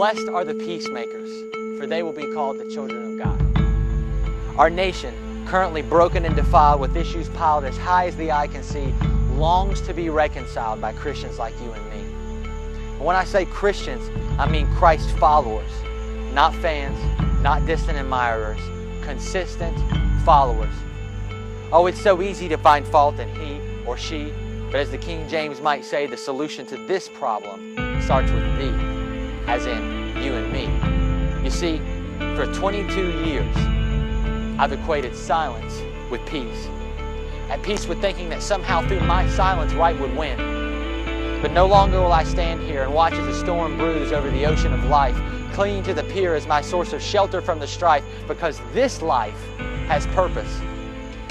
Blessed are the peacemakers, for they will be called the children of God. Our nation, currently broken and defiled with issues piled as high as the eye can see, longs to be reconciled by Christians like you and me. And when I say Christians, I mean Christ followers, not fans, not distant admirers, consistent followers. Oh, it's so easy to find fault in he or she, but as the King James might say, the solution to this problem starts with thee, as in you and me. You see, for 22 years, I've equated silence with peace. At peace with thinking that somehow through my silence right would win. But no longer will I stand here and watch as the storm brews over the ocean of life, clinging to the pier as my source of shelter from the strife, because this life has purpose,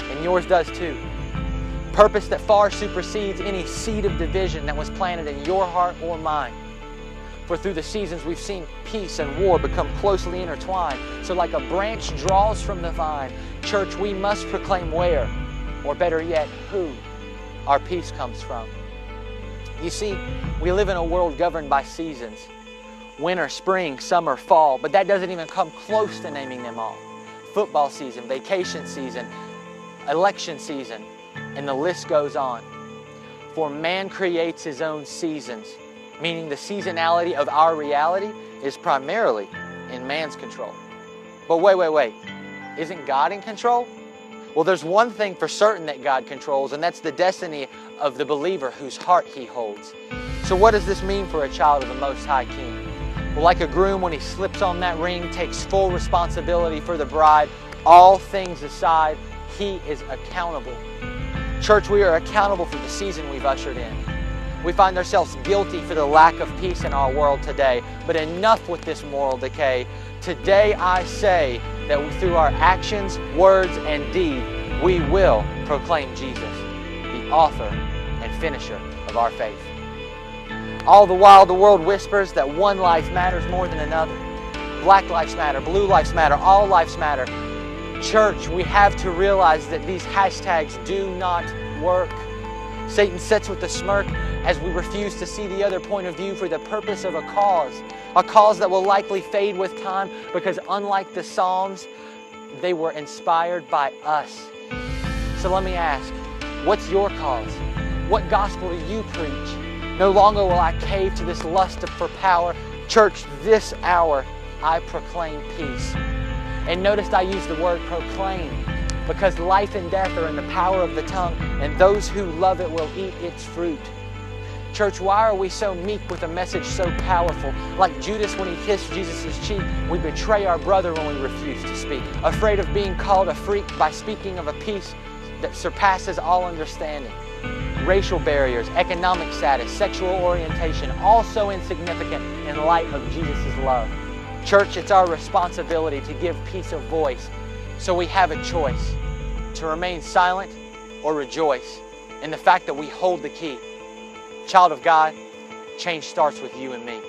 and yours does too. Purpose that far supersedes any seed of division that was planted in your heart or mine. For through the seasons we've seen peace and war become closely intertwined. So like a branch draws from the vine, church, we must proclaim where, or better yet, who our peace comes from. You see, we live in a world governed by seasons. Winter, spring, summer, fall, but that doesn't even come close to naming them all. Football season, vacation season, election season, and the list goes on. For man creates his own seasons, meaning the seasonality of our reality is primarily in man's control. But wait, isn't God in control? Well, there's one thing for certain that God controls, and that's the destiny of the believer whose heart He holds. So what does this mean for a child of the Most High King? Well, like a groom when he slips on that ring, takes full responsibility for the bride, all things aside, he is accountable. Church, we are accountable for the season we've ushered in. We find ourselves guilty for the lack of peace in our world today, but enough with this moral decay. Today I say that through our actions, words, and deed, we will proclaim Jesus, the author and finisher of our faith. All the while, the world whispers that one life matters more than another. Black lives matter, blue lives matter, all lives matter. Church, we have to realize that these hashtags do not work. Satan sits with a smirk as we refuse to see the other point of view for the purpose of a cause that will likely fade with time, because unlike the Psalms, they were inspired by us. So let me ask, what's your cause? What gospel do you preach? No longer will I cave to this lust for power. Church, this hour I proclaim peace. And notice I use the word proclaim, because life and death are in the power of the tongue, and those who love it will eat its fruit. Church, why are we so meek with a message so powerful? Like Judas when he kissed Jesus' cheek, we betray our brother when we refuse to speak. Afraid of being called a freak by speaking of a peace that surpasses all understanding. Racial barriers, economic status, sexual orientation, all so insignificant in light of Jesus' love. Church, it's our responsibility to give peace a voice, so we have a choice to remain silent or rejoice in the fact that we hold the key. Child of God, change starts with you and me.